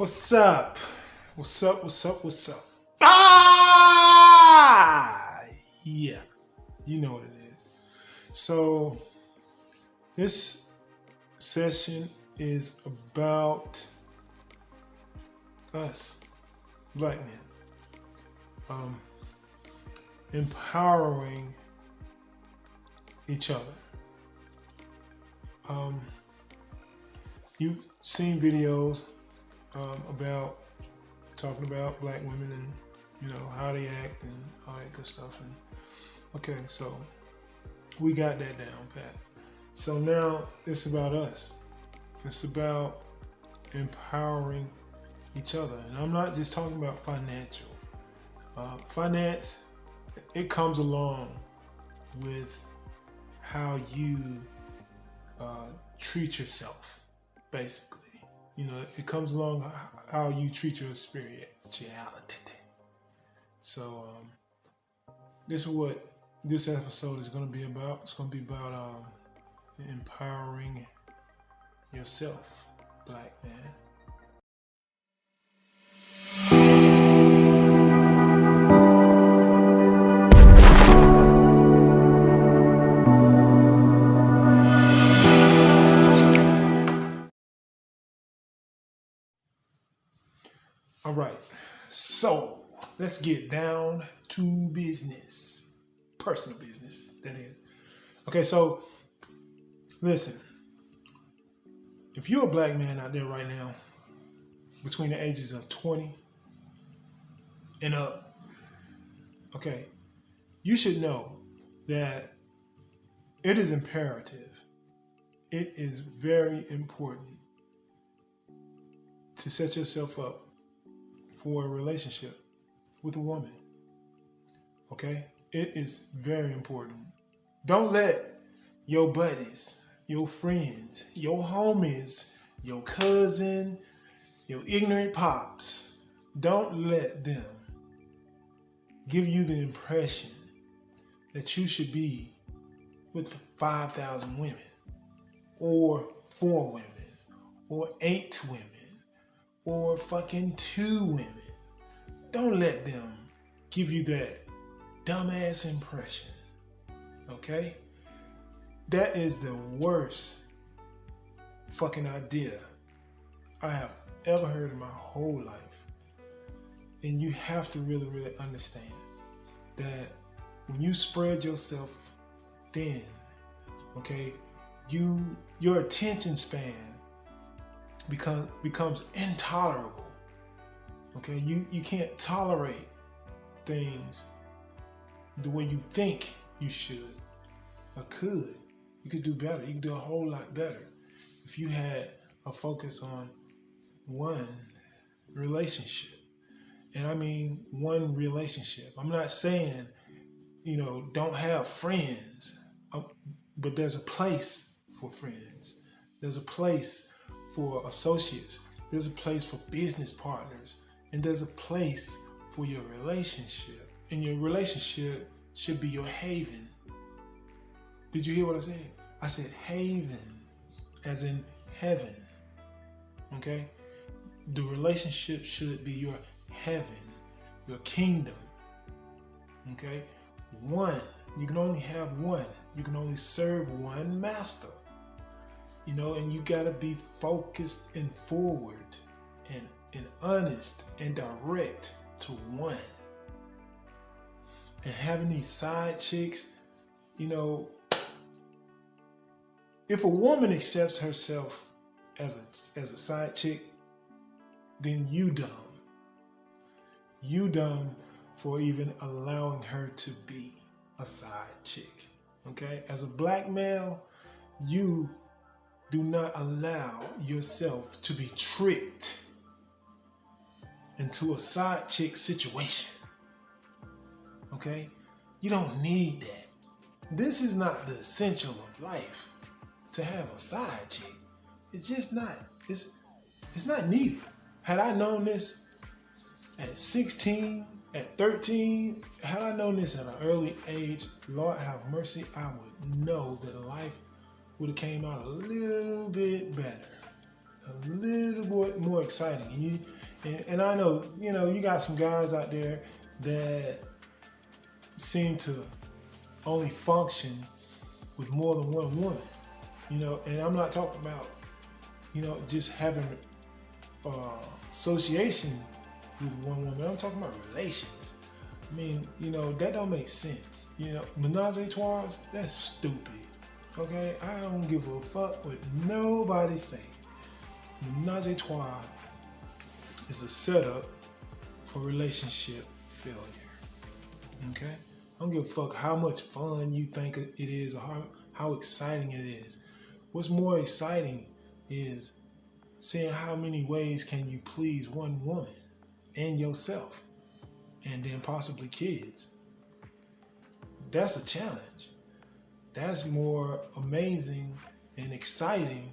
What's up? What's up? What's up? What's up? Ah, yeah, you know what it is. So this session is about us, black men, empowering each other. You've seen videos about talking about black women and how they act and all that good stuff. And okay, so we got that down pat. So now it's about us. It's about empowering each other, and I'm not just talking about financial. Finance, it comes along with how you treat yourself, basically. It comes along how you treat your spirituality. So this is what this episode is going to be about. It's going to be about empowering yourself, black man. All right, so let's get down to business. Personal business, that is. Okay, so listen. If you're a black man out there right now, between the ages of 20 and up, okay, you should know that it is imperative. It is very important to set yourself up for a relationship with a woman. Okay? It is very important. Don't let your buddies, your friends, your homies, your cousin, your ignorant pops, don't let them give you the impression that you should be with 5,000 women or 4 women or 8 women or fucking 2 women. Don't let them give you that dumbass impression. Okay? That is the worst fucking idea I have ever heard in my whole life. And you have to really, really understand that when you spread yourself thin, okay, your attention span becomes intolerable. Okay, you can't tolerate things the way you think you should or could. You could do better. You could do a whole lot better if you had a focus on one relationship. And I mean one relationship. I'm not saying, don't have friends, but there's a place for friends. There's a place for associates. There's a place for business partners. And there's a place for your relationship. And your relationship should be your haven. Did you hear what I said? I said haven, as in heaven. Okay? The relationship should be your heaven, your kingdom. Okay? One. You can only have one. You can only serve one master. And you gotta be focused and forward and honest and direct to one. And having these side chicks, if a woman accepts herself as a side chick, then you dumb. You dumb for even allowing her to be a side chick. Okay? As a black male, you do not allow yourself to be tricked into a side chick situation. Okay? You don't need that. This is not the essential of life to have a side chick. It's just not. It's not needed. Had I known this at 16, at 13, had I known this at an early age, Lord have mercy, I would know that life would have came out a little bit better. a little bit more exciting. And I know, you got some guys out there that seem to only function with more than one woman, and I'm not talking about, just having association with one woman. I'm talking about relations. I mean, that don't make sense. Menage a trois, that's stupid. Okay, I don't give a fuck what nobody say. Menage a trois is a setup for relationship failure. Okay, I don't give a fuck how much fun you think it is or how exciting it is. What's more exciting is seeing how many ways can you please one woman and yourself, and then possibly kids. That's a challenge. That's more amazing and exciting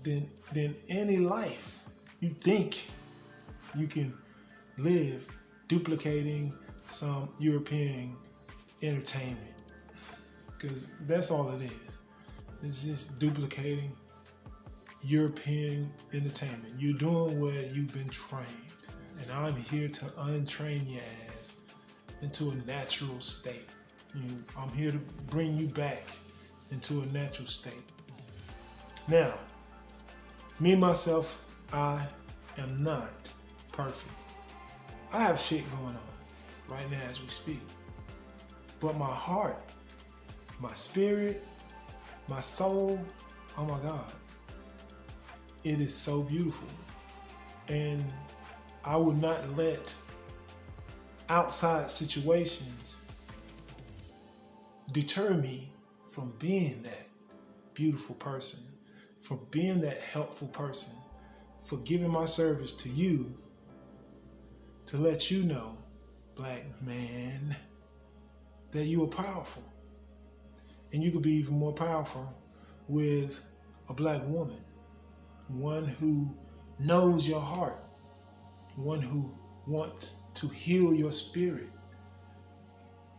than any life you think you can live duplicating some European entertainment. Because that's all it is. It's just duplicating European entertainment. You're doing where you've been trained. And I'm here to untrain your ass into a natural state. I'm here to bring you back into a natural state. Now, me, myself, I am not perfect. I have shit going on right now as we speak. But my heart, my spirit, my soul, oh my God, it is so beautiful. And I would not let outside situations deter me from being that beautiful person, from being that helpful person, for giving my service to you to let you know, black man, that you are powerful. And you could be even more powerful with a black woman, one who knows your heart, one who wants to heal your spirit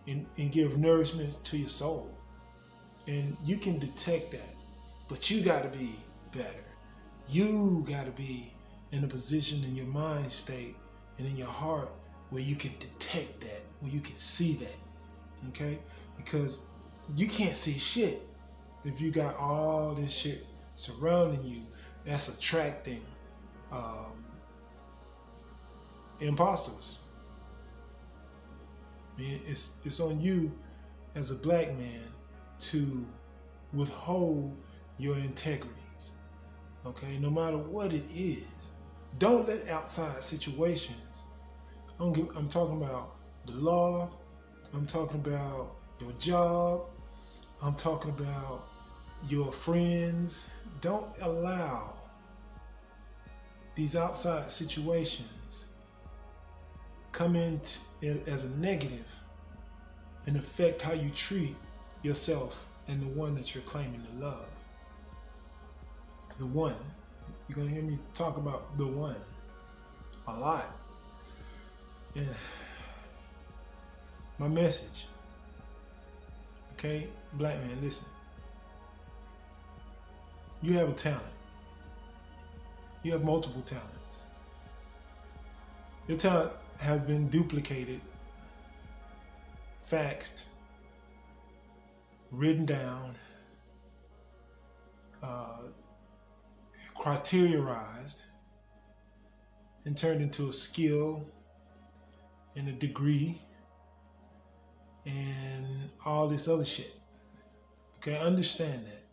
and give nourishment to your soul. And you can detect that, but you got to be better. You got to be in a position in your mind state and in your heart where you can detect that, where you can see that, okay? Because you can't see shit if you got all this shit surrounding you that's attracting imposters. I mean, it's on you as a black man to withhold your integrities, okay? No matter what it is. Don't let outside situations, I'm talking about the law, I'm talking about your job, I'm talking about your friends. Don't allow these outside situations come in as a negative and affect how you treat yourself and the one that you're claiming to love. The one. You're going to hear me talk about the one a lot. And my message, okay, black man, listen. You have a talent. You have multiple talents. Your talent has been duplicated, faxed, written down, criteriorized, and turned into a skill and a degree and all this other shit. Okay, understand that.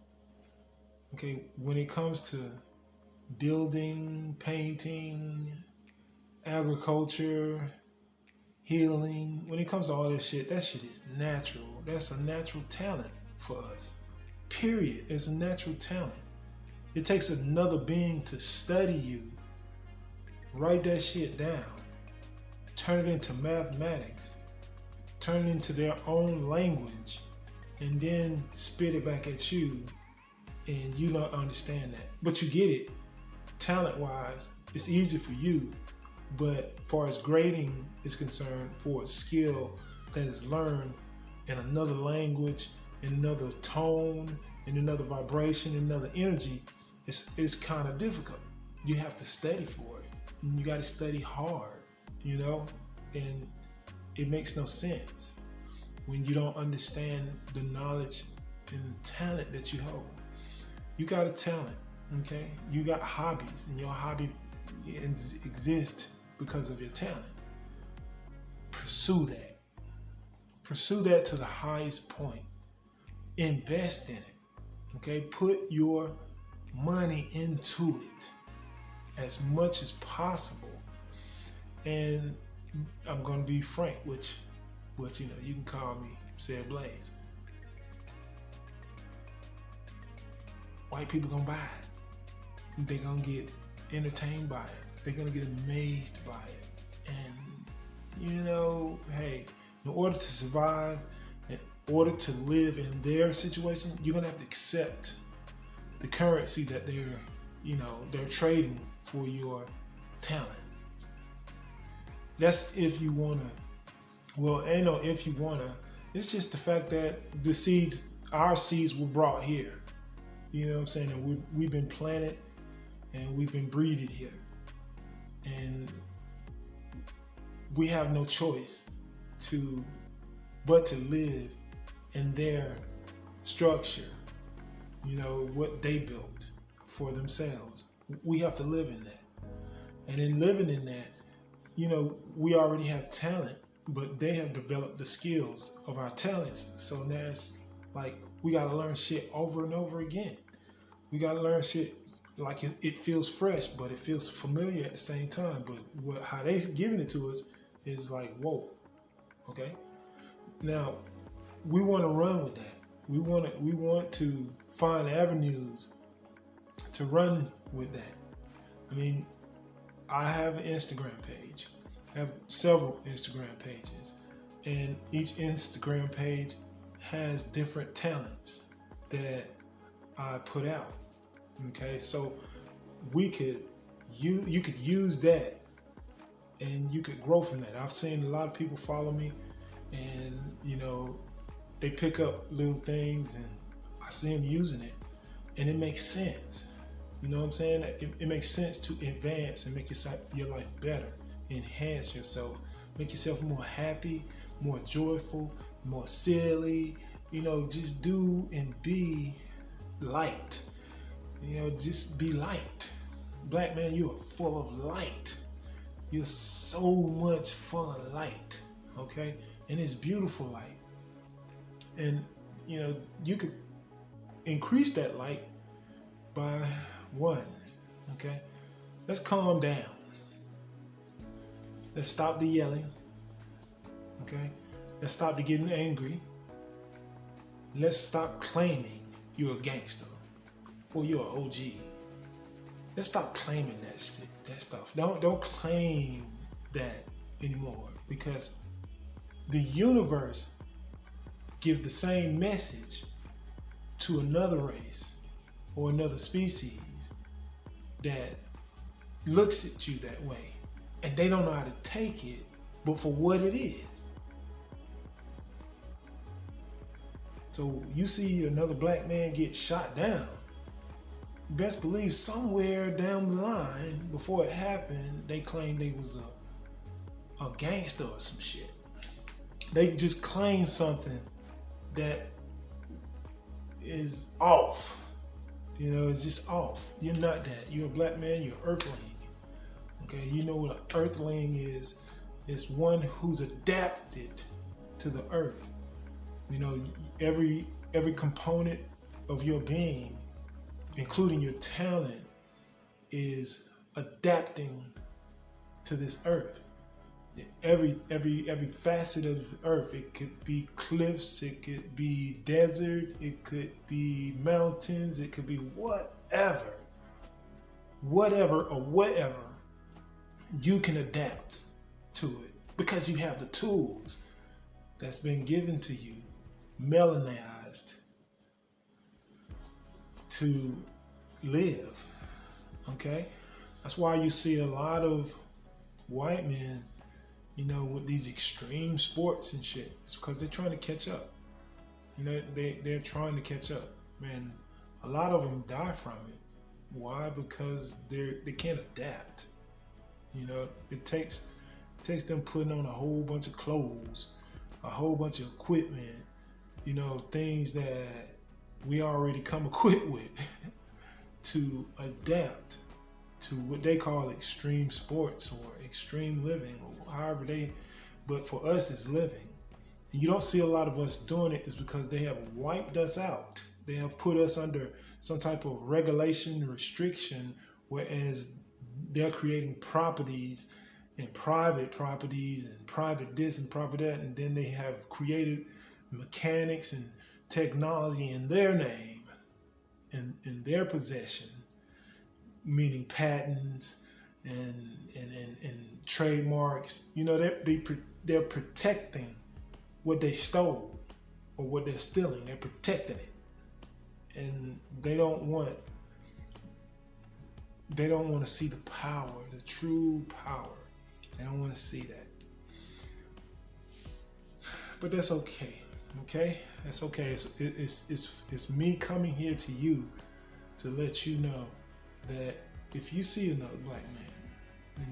Okay, when it comes to building, painting, agriculture, healing, when it comes to all that shit is natural. That's a natural talent for us. Period. It's a natural talent. It takes another being to study you, write that shit down, turn it into mathematics, turn it into their own language, and then spit it back at you, and you don't understand that. But you get it. Talent-wise, it's easy for you, but far as grading is concerned, for a skill that is learned in another language, in another tone, in another vibration, in another energy, it's kind of difficult. You have to study for it. And you got to study hard, you know, and it makes no sense when you don't understand the knowledge and talent that you hold. You got a talent, okay? You got hobbies, and your hobby exists because of your talent. Pursue that. Pursue that to the highest point. Invest in it, okay? Put your money into it as much as possible. And I'm going to be frank, which you know, you can call me Said Blaze. White people gonna buy it. They're gonna get entertained by it. They're gonna get amazed by it. And you know, hey, in order to survive, in order to live in their situation, you're gonna have to accept the currency that they're trading for your talent. That's if you wanna. Well, ain't no if you wanna. It's just the fact that our seeds were brought here. You know what I'm saying? And we've been planted and we've been breeded here. And we have no choice but to live in their structure, you know, what they built for themselves. We have to live in that. And in living in that, you know, we already have talent, but they have developed the skills of our talents. So now it's like we got to learn shit over and over again. We got to learn shit like it feels fresh, but it feels familiar at the same time. But how they giving it to us is like, whoa, okay? Now, we want to run with that. We want to find avenues to run with that. I mean, I have an Instagram page. I have several Instagram pages. And each Instagram page has different talents that I put out. Okay, so you could use that and you could grow from that. I've seen a lot of people follow me and, you know, they pick up little things and I see them using it and it makes sense. You know what I'm saying? It makes sense to advance and make your life better, enhance yourself, make yourself more happy, more joyful, more silly, you know, just do and be light. You know, just be light. Black man, you are full of light. You're so much full of light, okay? And it's beautiful light. And, you know, you could increase that light by one, okay? Let's calm down. Let's stop the yelling, okay? Let's stop the getting angry. Let's stop claiming you're a gangster or you're an OG. Let's stop claiming that stuff. Don't claim that anymore, because the universe gives the same message to another race or another species that looks at you that way, and they don't know how to take it, but for what it is. So you see another black man get shot down, best believe somewhere down the line, before it happened, they claimed they was a gangster or some shit. They just claim something that is off. You know, it's just off. You're not that. You're a black man, you're an Earthling. Okay, you know what an Earthling is? It's one who's adapted to the earth. You know, every component of your being, including your talent, is adapting to this earth. Every facet of the earth. It could be cliffs, it could be desert, it could be mountains, it could be whatever. You can adapt to it because you have the tools that's been given to you, melanized, to live. Okay? That's why you see a lot of white men, you know, with these extreme sports and shit. It's because they're trying to catch up. You know, they're trying to catch up. Man, a lot of them die from it. Why? Because they can't adapt. You know, it takes them putting on a whole bunch of clothes, a whole bunch of equipment, you know, things that we already come equipped with to adapt to what they call extreme sports or extreme living, or however but for us it's living. And you don't see a lot of us doing it is because they have wiped us out. They have put us under some type of regulation, restriction, whereas they're creating properties and private properties and private this and private that, and then they have created mechanics and technology in their name and in their possession, meaning patents and trademarks. You know, they're protecting what they stole or what they're stealing. They're protecting it, and they don't want to see the power, the true power. They don't want to see that. But that's okay. Okay, that's okay. It's me coming here to you to let you know that if you see another black man,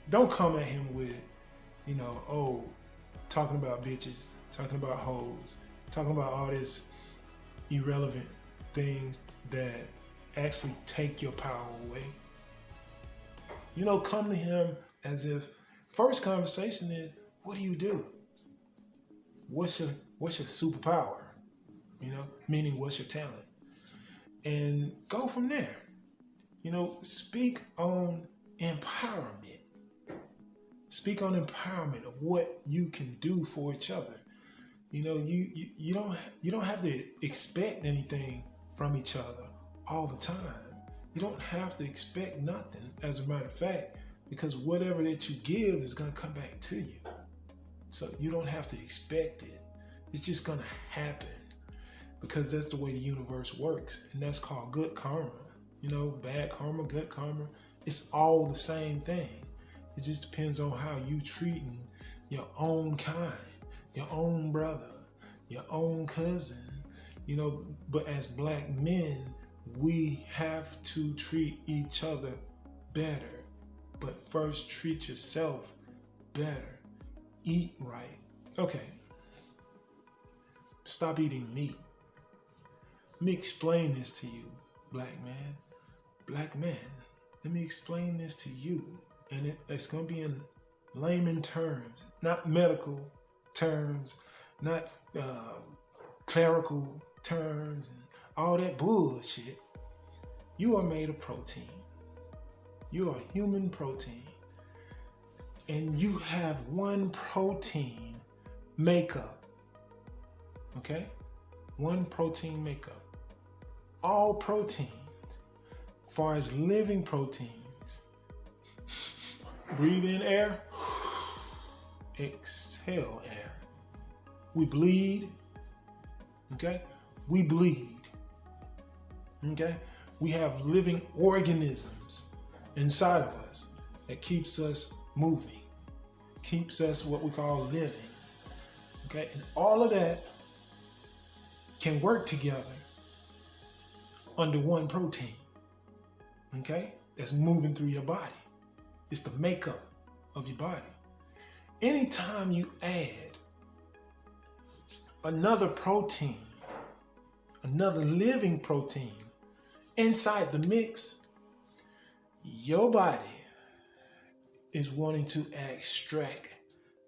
don't come at him with, you know, oh, talking about bitches, talking about hoes, talking about all this irrelevant things that actually take your power away. You know, come to him as if first conversation is, what do you do? What's your superpower? You know, meaning what's your talent? And go from there. You know, speak on empowerment. Speak on empowerment of what you can do for each other. You know, you don't have to expect anything from each other all the time. You don't have to expect nothing, as a matter of fact, because whatever that you give is going to come back to you. So you don't have to expect it. It's just going to happen because that's the way the universe works. And that's called good karma. You know, bad karma, good karma. It's all the same thing. It just depends on how you treating your own kind, your own brother, your own cousin. You know, but as black men, we have to treat each other better. But first, treat yourself better. Eat right. Okay. Stop eating meat. Let me explain this to you, black man. Black man, let me explain this to you. And it's going to be in layman terms, not medical terms, not clerical terms, and all that bullshit. You are made of protein. You are human protein. And you have one protein makeup. Okay? One protein makeup. All proteins, as far as living proteins, breathe in air, exhale air. We bleed. Okay? We bleed. Okay? We have living organisms inside of us that keeps us moving, keeps us what we call living. Okay? And all of that can work together under one protein. Okay? That's moving through your body. It's the makeup of your body. Anytime you add another protein, another living protein inside the mix, your body is wanting to extract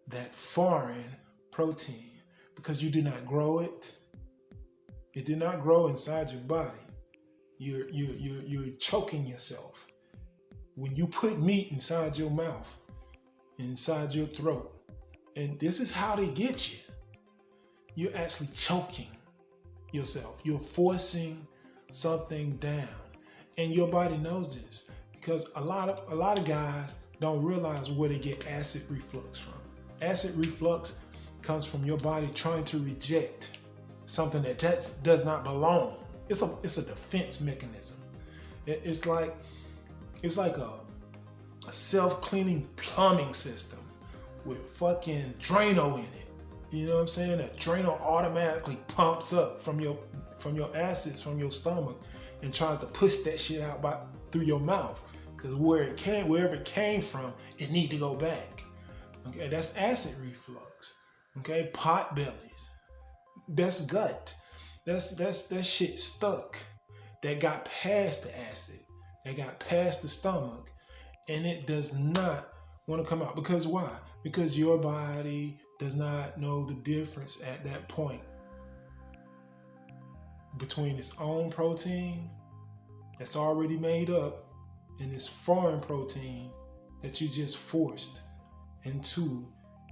that foreign protein because you did not grow it. It did not grow inside your body. You're choking yourself. When you put meat inside your mouth, inside your throat, and this is how they get you. You're actually choking yourself. You're forcing something down. And your body knows this because a lot of guys don't realize where they get acid reflux from. Acid reflux comes from your body trying to reject something that does not belong. It's a defense mechanism. It's like a self-cleaning plumbing system with fucking Drano in it. You know what I'm saying? That adrenaline automatically pumps up from your acids from your stomach and tries to push that shit out through your mouth. Because wherever it came from, it need to go back. Okay, that's acid reflux. Okay, pot bellies. That's gut. That shit stuck. That got past the acid. That got past the stomach, and it does not want to come out. Because why? Because your body does not know the difference at that point between its own protein that's already made up and this foreign protein that you just forced into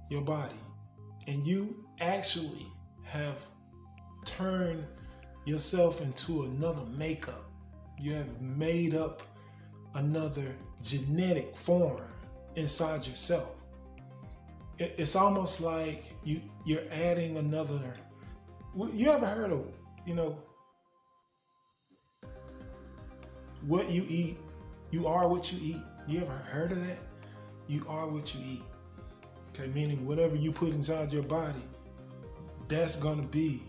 your body. And you actually have turned yourself into another makeup. You have made up another genetic form inside yourself. It's almost like you're adding another. You ever heard of, what you eat, you are what you eat? You ever heard of that? You are what you eat. Okay, meaning whatever you put inside your body, that's gonna be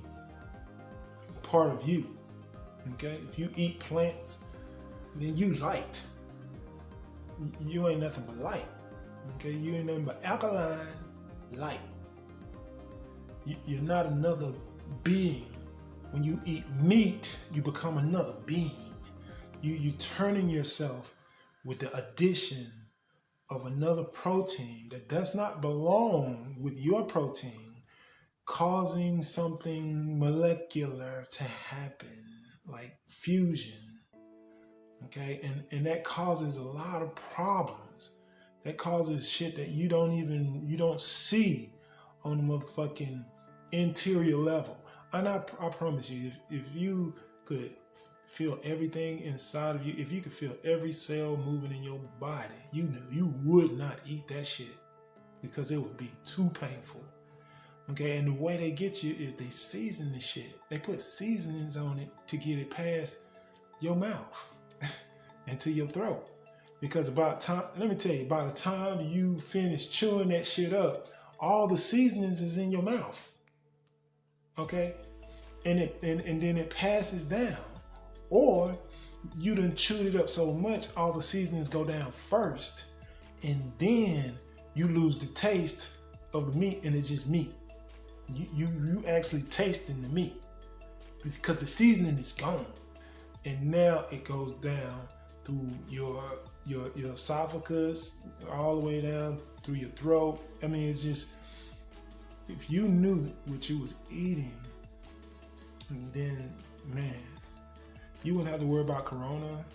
part of you. Okay, if you eat plants, then you light. You ain't nothing but light. Okay, you ain't nothing but alkaline light. You're not another being. When you eat meat, you become another being. You turning yourself with the addition of another protein that does not belong with your protein, causing something molecular to happen, like fusion. Okay, and that causes a lot of problems. That causes shit that you don't see on the motherfucking interior level. And I promise you, if you could feel everything inside of you, if you could feel every cell moving in your body, you would not eat that shit because it would be too painful. Okay, and the way they get you is they season the shit. They put seasonings on it to get it past your mouth into your throat. Because by the time you finish chewing that shit up, all the seasonings is in your mouth. Okay? And then it passes down. Or you done chewed it up so much, all the seasonings go down first, and then you lose the taste of the meat, and it's just meat. You actually tasting the meat because the seasoning is gone, and now it goes down through your esophagus, all the way down through your throat. I mean, it's just, if you knew what you was eating, then man, you wouldn't have to worry about corona.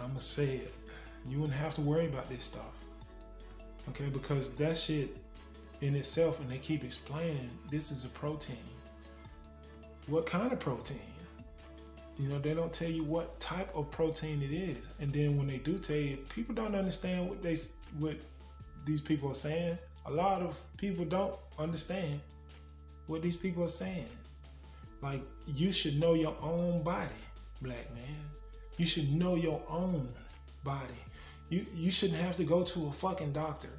I'ma say it. You wouldn't have to worry about this stuff. Okay, because that shit in itself, and they keep explaining, this is a protein. What kind of protein? They don't tell you what type of protein it is. And then when they do tell you, people don't understand what these people are saying. A lot of people don't understand what these people are saying. Like, you should know your own body, black man. You should know your own body. You shouldn't have to go to a fucking doctor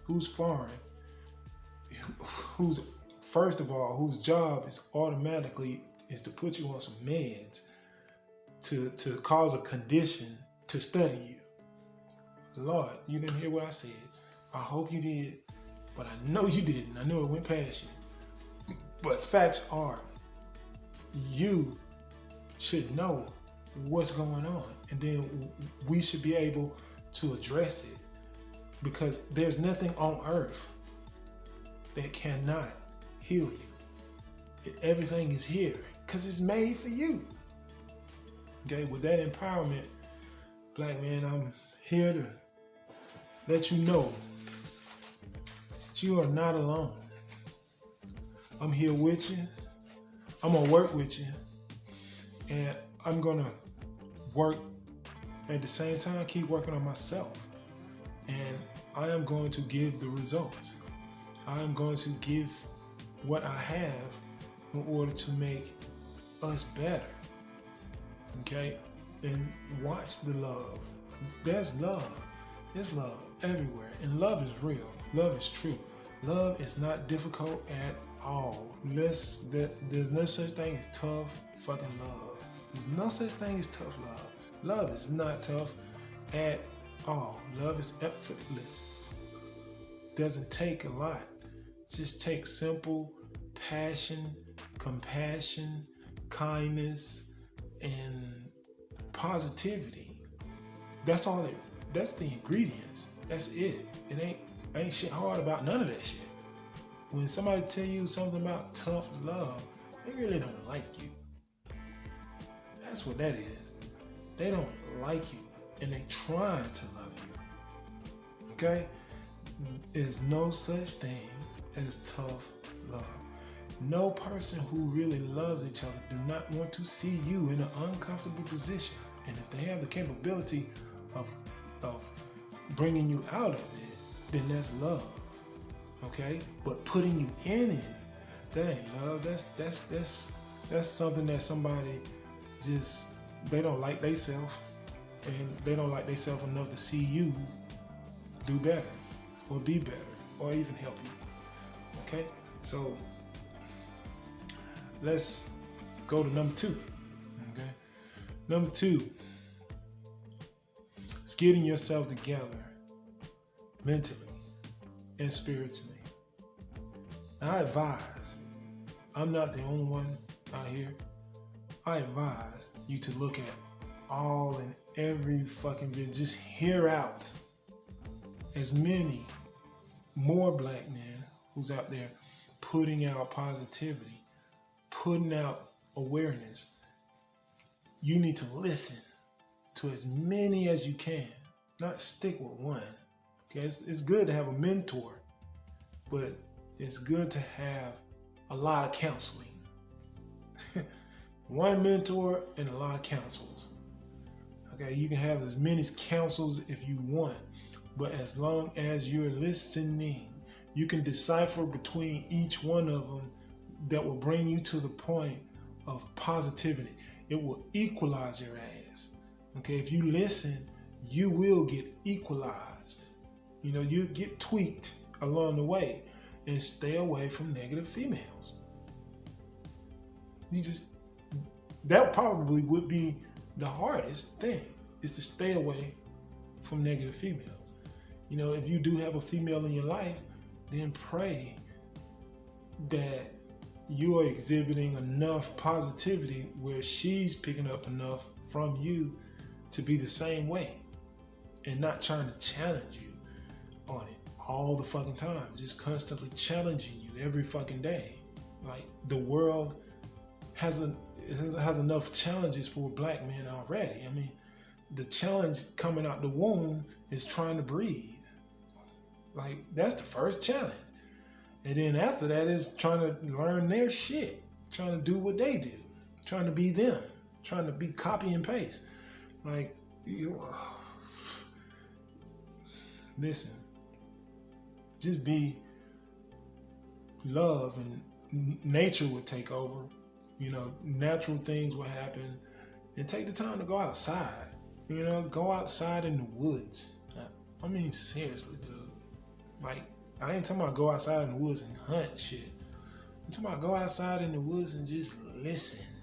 who's foreign, who's, first of all, whose job is to put you on some meds to cause a condition to study you. Lord, you didn't hear what I said. I hope you did, but I know you didn't. I know it went past you. But facts are, you should know what's going on, and then we should be able to address it, because there's nothing on earth that cannot heal you. Everything is here because it's made for you. Okay, with that empowerment, black man, I'm here to let you know that you are not alone. I'm here with you. I'm gonna work with you, and I'm gonna work at the same time, keep working on myself, and I am going to give the results. I am going to give what I have in order to make us better. Okay? And watch the love. There's love. There's love everywhere. And love is real. Love is true. Love is not difficult at all. There's no such thing as tough fucking love. There's no such thing as tough love. Love is not tough at all. Love is effortless. Doesn't take a lot. Just takes simple passion, compassion, kindness, and positivity. That's all it. That's the ingredients. That's it. It ain't shit hard about none of that shit. When somebody tell you something about tough love, they really don't like you. That's what that is. They don't like you, and they trying to love you. Okay? There's no such thing as tough love. No person who really loves each other do not want to see you in an uncomfortable position. And if they have the capability of bringing you out of it, then that's love. Okay? But putting you in it, that ain't love. That's something that somebody just, they don't like theyself, and they don't like theyself enough to see you do better or be better or even help you. Okay? So let's go to number 2. Okay? Number 2 is getting yourself together mentally and spiritually. Now, I advise, I'm not the only one out here. I advise you to look at all and every fucking video. Just hear out as many more black men who's out there putting out positivity, putting out awareness. You need to listen to as many as you can, not stick with one. Okay, it's good to have a mentor, but it's good to have a lot of counseling. One mentor and a lot of counsels. Okay, you can have as many counsels if you want, but as long as you're listening, you can decipher between each one of them that will bring you to the point of positivity. It will equalize your ass. Okay, if you listen, you will get equalized. You know, you get tweaked along the way, and stay away from negative females. That probably would be the hardest thing, is to stay away from negative females. You know, if you do have a female in your life, then pray that you are exhibiting enough positivity where she's picking up enough from you to be the same way, and not trying to challenge you on it all the fucking time, just constantly challenging you every fucking day. Like, the world has enough challenges for black men already. I mean, the challenge coming out the womb is trying to breathe. Like, that's the first challenge. And then after that is trying to learn their shit, trying to do what they do, trying to be them, trying to be copy and paste. Like, listen, just be love, and nature would take over. You know, natural things will happen, and take the time to go outside. You know, go outside in the woods. I mean, seriously, dude. Like, I ain't talking about go outside in the woods and hunt shit. I'm talking about go outside in the woods and just listen.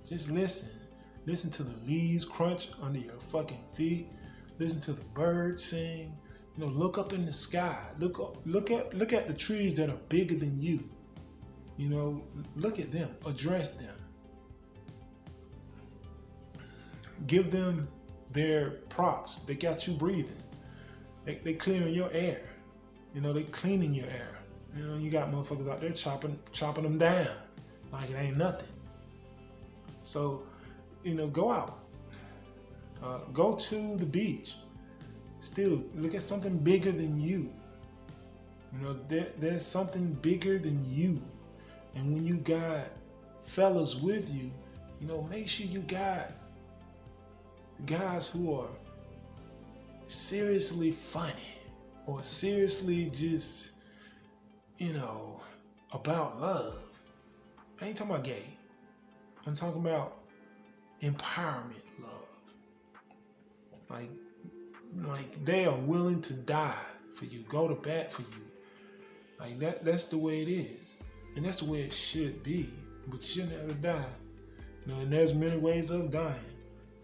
Just listen. Listen to the leaves crunch under your fucking feet. Listen to the birds sing. You know, look up in the sky. Look at the trees that are bigger than you. You know, look at them. Address them. Give them their props. They got you breathing. They clearing your air. You know, they cleaning your air. You know, you got motherfuckers out there chopping them down like it ain't nothing. So, you know, go out. Go to the beach. Still, look at something bigger than you. You know, there's something bigger than you. And when you got fellas with you, you know, make sure you got guys who are seriously funny or seriously just, you know, about love. I ain't talking about gay. I'm talking about empowerment love. Like they are willing to die for you, go to bat for you. Like that's the way it is. And that's the way it should be. But you shouldn't have to die. You know, and there's many ways of dying.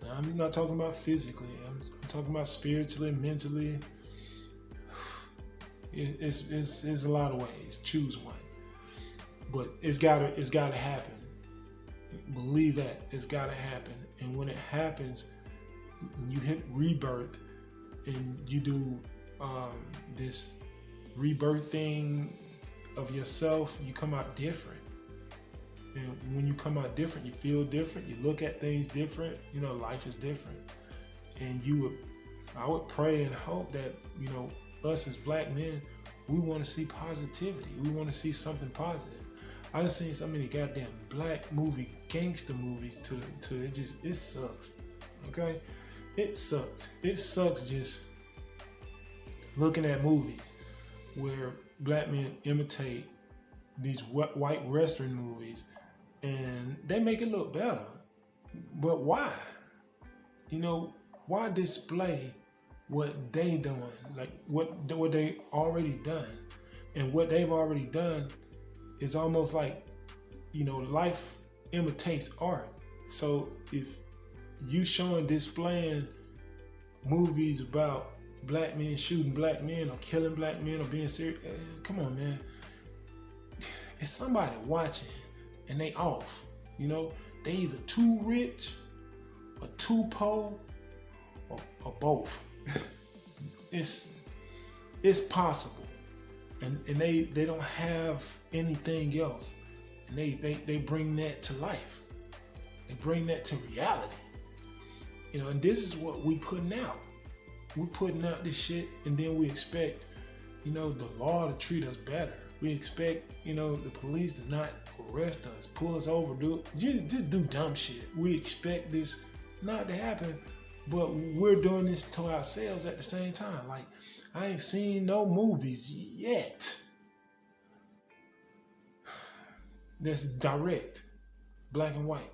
And I'm not talking about physically. I'm talking about spiritually, mentally. It's a lot of ways. Choose one. But it's gotta happen. Believe that. It's gotta happen. And when it happens, you hit rebirth and you do this rebirth thing of yourself, you come out different. And when you come out different, you feel different, you look at things different, you know, life is different. And I would pray and hope that, you know, us as black men, we want to see positivity. We want to see something positive. I've seen so many goddamn black gangster movies to it sucks. Okay? It sucks. It sucks just looking at movies where black men imitate these white Western movies and they make it look better. But why? You know, why display what they doing? Like what they already done. And what they've already done is almost like, you know, life imitates art. So if you displaying movies about black men shooting black men or killing black men or being serious, come on, man. It's somebody watching and they off. You know, they either too rich or too poor or both. It's possible. And they don't have anything else. And they bring that to life. They bring that to reality. You know, and this is what we putting out. We're putting out this shit and then we expect, you know, the law to treat us better. We expect, you know, the police to not arrest us, pull us over, just do dumb shit. We expect this not to happen, but we're doing this to ourselves at the same time. Like, I ain't seen no movies yet that's direct, black and white.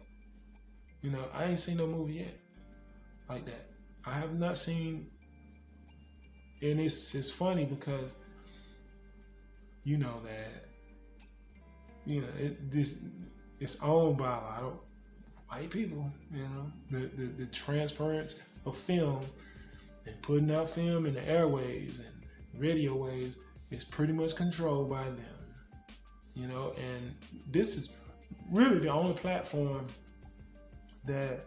You know, I ain't seen no movie yet like that. I have not seen, and it's funny because you know that, you know, it's owned by a lot of white people. You know, the transference of film and putting out film in the airwaves and radio waves is pretty much controlled by them. You know, and this is really the only platform that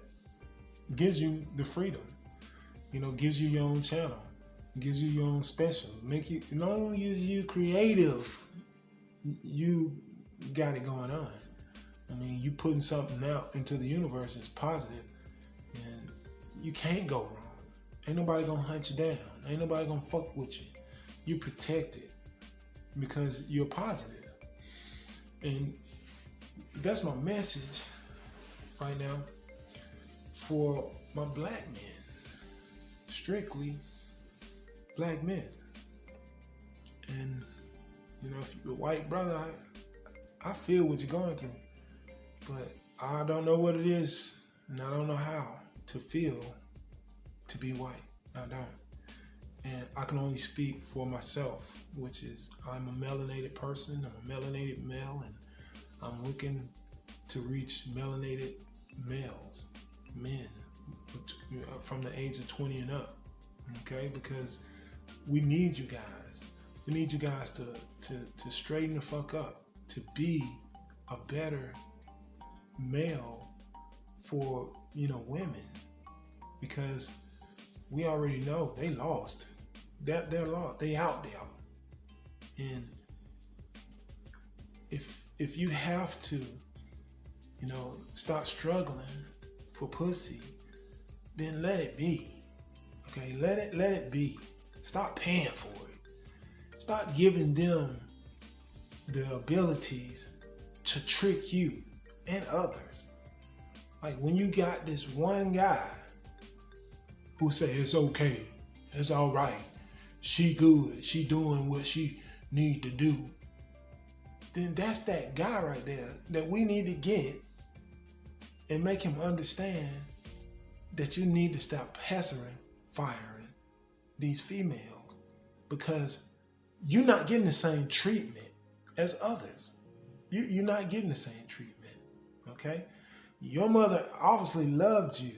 gives you the freedom. You know, gives you your own channel, gives you your own special. Not only is you creative, you got it going on. I mean, you putting something out into the universe that's positive, and you can't go wrong. Ain't nobody gonna hunt you down. Ain't nobody gonna fuck with you. You protected because you're positive. And that's my message right now for my black men. Strictly black men. And, you know, if you're a white brother, I feel what you're going through. But I don't know what it is, and I don't know how to feel to be white. I don't. And I can only speak for myself, which is I'm a melanated person, I'm a melanated male, and I'm looking to reach melanated males, men, from the age of 20 and up, okay? Because we need you guys. We need you guys to straighten the fuck up, to be a better male for, you know, women. Because we already know they lost. They're lost. They out there. And if you have to, you know, start struggling for pussy, then let it be. Okay, let it be. Stop paying for it. Stop giving them the abilities to trick you and others. Like when you got this one guy who say it's okay, it's all right, she good, she doing what she need to do, then that's that guy right there that we need to get and make him understand that you need to stop pestering, firing these females, because you're not getting the same treatment as others. You're not getting the same treatment, okay? Your mother obviously loved you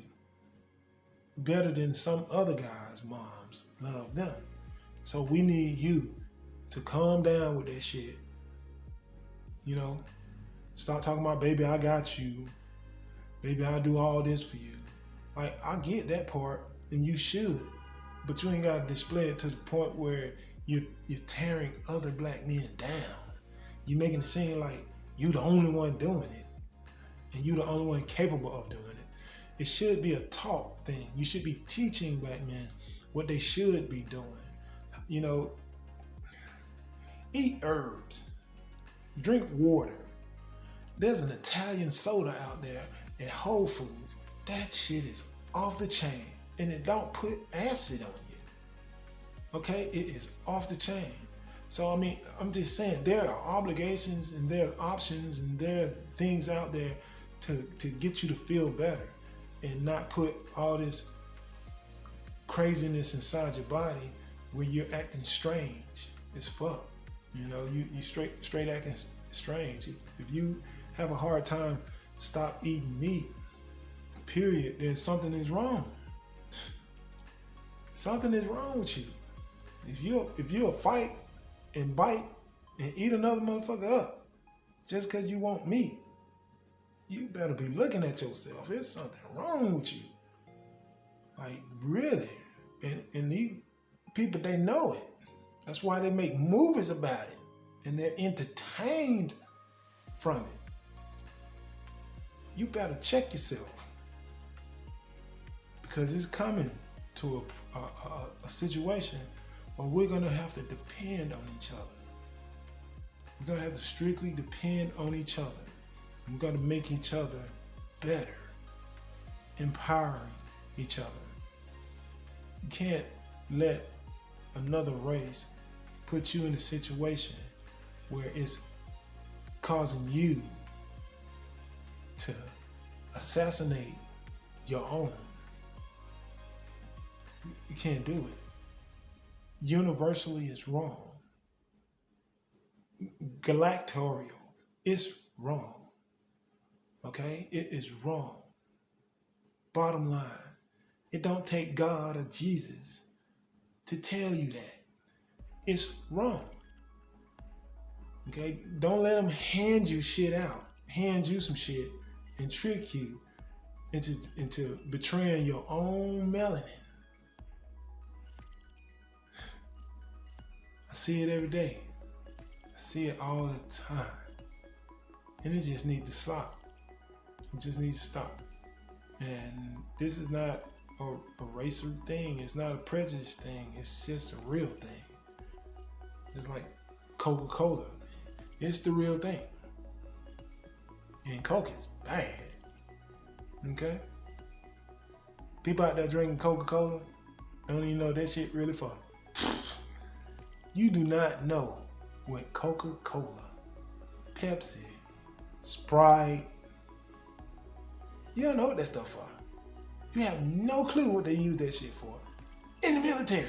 better than some other guys' moms love them. So we need you to calm down with that shit. You know, stop talking about, baby, I got you. Baby, I'll do all this for you. Like, I get that part, and you should. But you ain't got to display it to the point where you're tearing other black men down. You're making it seem like you the only one doing it, and you the only one capable of doing it. It should be a talk thing. You should be teaching black men what they should be doing. You know, eat herbs, drink water. There's an Italian soda out there at Whole Foods. That shit is off the chain, and it don't put acid on you. Okay, it is off the chain. So I mean, I'm just saying, there are obligations and there are options and there are things out there to get you to feel better and not put all this craziness inside your body where you're acting strange as fuck. You know, you straight acting strange. If you have a hard time stop eating meat, period, then something is wrong. Something is wrong with you. If you'll fight and bite and eat another motherfucker up just because you want meat, you better be looking at yourself. There's something wrong with you. Like, really. And these people, they know it. That's why they make movies about it. And they're entertained from it. You better check yourself. Because it's coming to a situation where we're going to have to depend on each other. We're going to have to strictly depend on each other. And we're going to make each other better, empowering each other. You can't let another race put you in a situation where it's causing you to assassinate your own. You can't do it. Universally, it's wrong. Galactorial, it's wrong. Okay? It is wrong. Bottom line, it don't take God or Jesus to tell you that. It's wrong. Okay? Don't let them hand you shit out, hand you some shit, and trick you into betraying your own melanin. I see it every day. I see it all the time. And it just needs to stop. It just needs to stop. And this is not a racial thing. It's not a prejudice thing. It's just a real thing. It's like Coca-Cola. It's the real thing. And Coke is bad. Okay? People out there drinking Coca-Cola don't even know what that shit really for. You do not know what Coca-Cola, Pepsi, Sprite, you don't know what that stuff for. You have no clue what they use that shit for. In the military.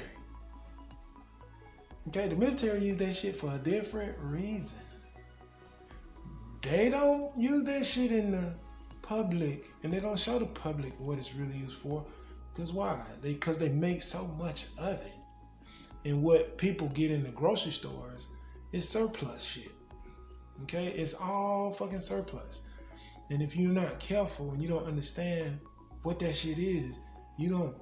Okay, the military use that shit for a different reason. They don't use that shit in the public, and they don't show the public what it's really used for. Because why? Because they make so much of it. And what people get in the grocery stores is surplus shit. Okay? It's all fucking surplus. And if you're not careful and you don't understand what that shit is, you don't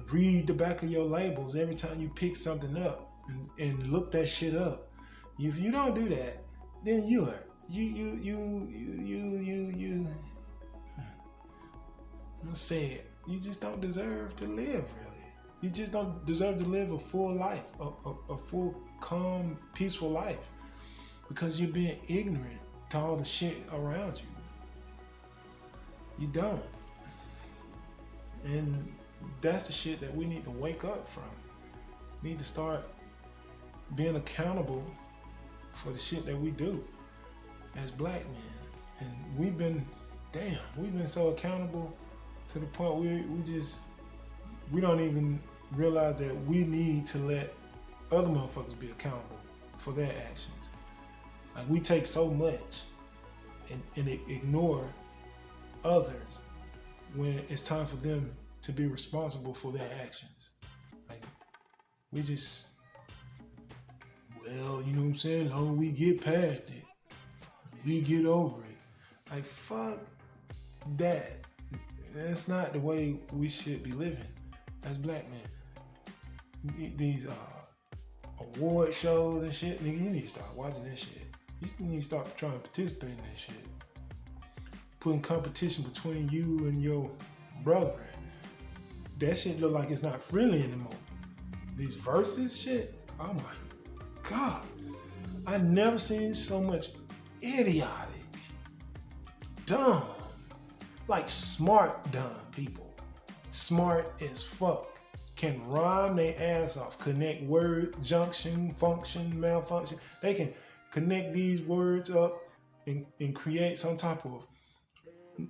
read the back of your labels every time you pick something up and look that shit up. If you don't do that, then I'm saying it. You just don't deserve to live, really. You just don't deserve to live a full life, a full, calm, peaceful life, because you're being ignorant to all the shit around you. You don't. And that's the shit that we need to wake up from. We need to start being accountable for the shit that we do as black men. And we've been so accountable to the point we don't even realize that we need to let other motherfuckers be accountable for their actions. Like we take so much and ignore others when it's time for them to be responsible for their actions. Like we just, well, you know what I'm saying? Long we get past it, we get over it. Like fuck that. That's not the way we should be living as black men. These award shows and shit, nigga, you need to stop watching that shit. You need to stop trying to participate in that shit. Putting competition between you and your brother. That shit look like it's not friendly anymore. These verses shit, oh my God. I never seen so much idiotic, dumb, like smart dumb people. Smart as fuck. Can rhyme their ass off. Connect word, junction, function, malfunction. They can connect these words up and create some type of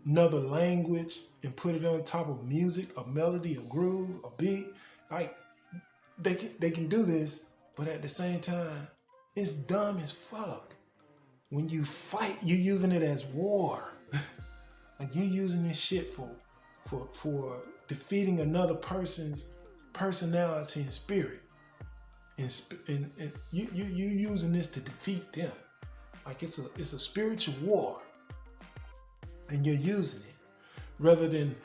another language and put it on top of music, a melody, a groove, a beat. Like they can do this, but at the same time, it's dumb as fuck. When you fight, you're using it as war. Like you're using this shit for defeating another person's personality and spirit. And you using this to defeat them. Like it's a spiritual war. And you're using it. Rather than,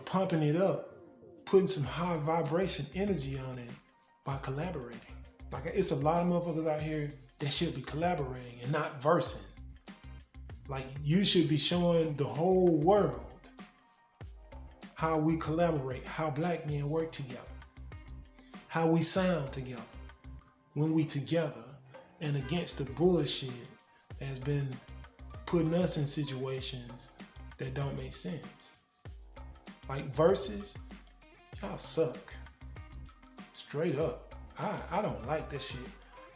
pumping it up, putting some high vibration energy on it by collaborating. Like it's a lot of motherfuckers out here that should be collaborating and not versing. Like you should be showing the whole world how we collaborate, how black men work together, how we sound together when we together and against the bullshit that's been putting us in situations that don't make sense. Like verses, y'all suck. Straight up. I don't like this shit.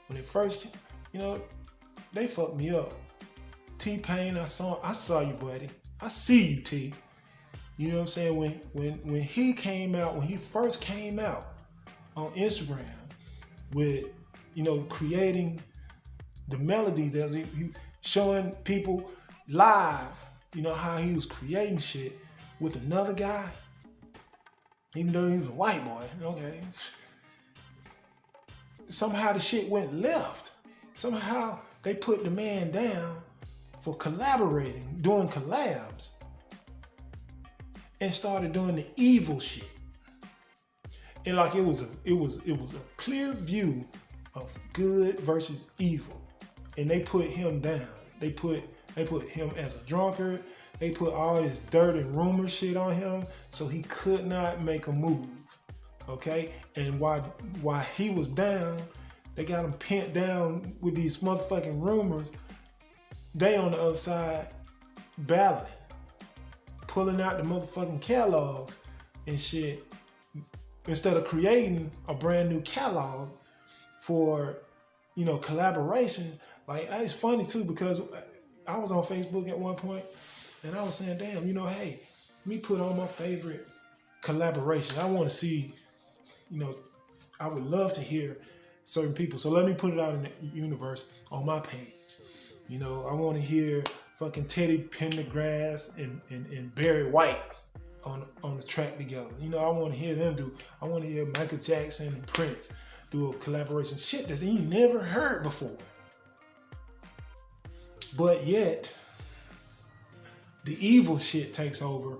When it first, they fucked me up. T-Pain, I saw you, buddy. I see you, T. You know what I'm saying? When he came out, when he first came out on Instagram with, creating the melodies that he showing people live, how he was creating shit with another guy, even though he was a white boy, okay. Somehow the shit went left. Somehow they put the man down for collaborating, doing collabs, and started doing the evil shit. And like it was a clear view of good versus evil. And they put him down. They put him as a drunkard. They put all this dirt and rumor shit on him so he could not make a move. Okay? And while he was down, they got him pinned down with these motherfucking rumors. They on the other side battling, pulling out the motherfucking catalogs and shit instead of creating a brand new catalog for, collaborations. Like, it's funny too, because I was on Facebook at one point and I was saying, damn, hey, let me put on my favorite collaboration. I want to see, I would love to hear certain people. So let me put it out in the universe on my page. I want to hear fucking Teddy Pendergrass and Barry White on the track together. I want to hear them I want to hear Michael Jackson and Prince do a collaboration. Shit that you never heard before. But yet, the evil shit takes over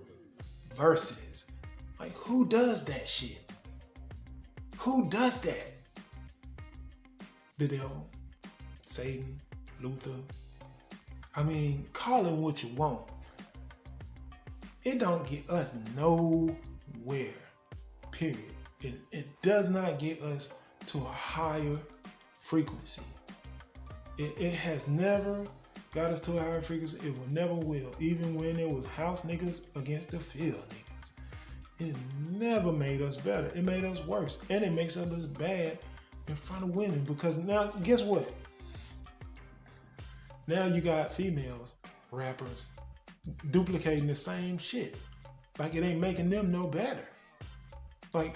versus. Like, who does that shit? Who does that? The devil, Satan, Luther. I mean, call it what you want. It don't get us nowhere, period. It does not get us to a higher frequency. It has never got us to a higher frequency. It will never will. Even when it was house niggas against the field niggas. It never made us better. It made us worse. And it makes us look bad in front of women. Because now, guess what? Now you got females, rappers, duplicating the same shit. Like it ain't making them no better. Like,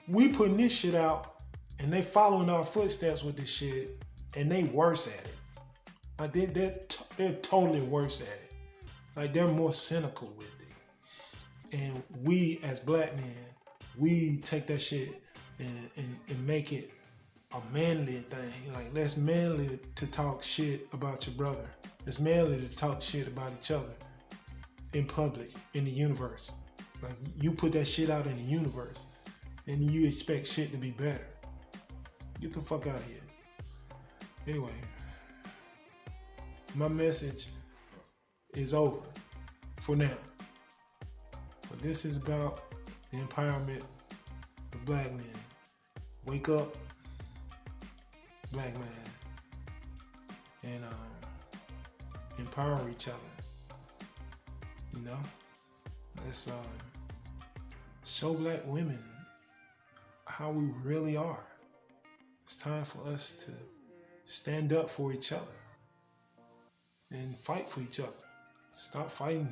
we putting this shit out And they following our footsteps with this shit, and they worse at it. Like they're totally worse at it. Like they're more cynical with it. And we as black men, we take that shit and make it a manly thing. Like that's manly to talk shit about your brother. It's manly to talk shit about each other in public, in the universe. Like you put that shit out in the universe and you expect shit to be better. Get the fuck out of here. Anyway, my message is over for now. But this is about the empowerment of black men. Wake up, black man, and empower each other. You know, let's show black women how we really are. It's time for us to stand up for each other and fight for each other. Stop fighting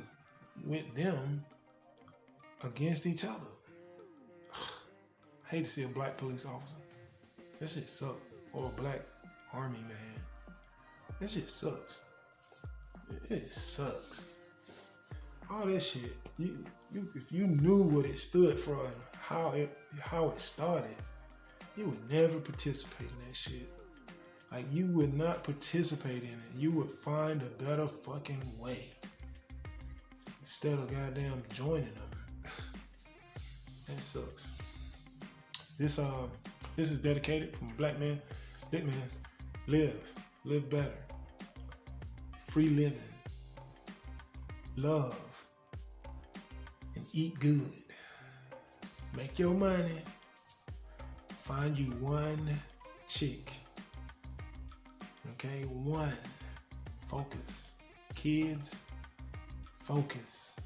with them against each other. I hate to see a black police officer. That shit sucks. Or a black army man. That shit sucks. It sucks. All that shit. If you knew what it stood for and how it started, you would never participate in that shit. Like you would not participate in it. You would find a better fucking way instead of goddamn joining them. That sucks. This is dedicated from black man, big man. Live better, free living, love, and eat good. Make your money. Find you one chick. Okay, one. Focus. Kids, focus.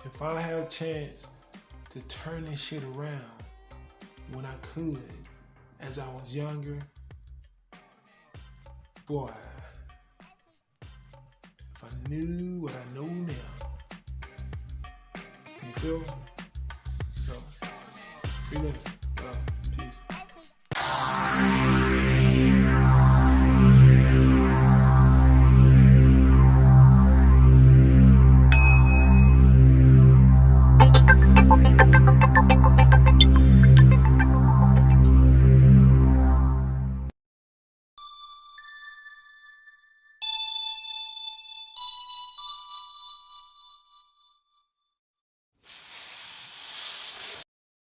If I had a chance to turn this shit around when I could, as I was younger, boy, if I knew what I know now, you feel me? So, free living.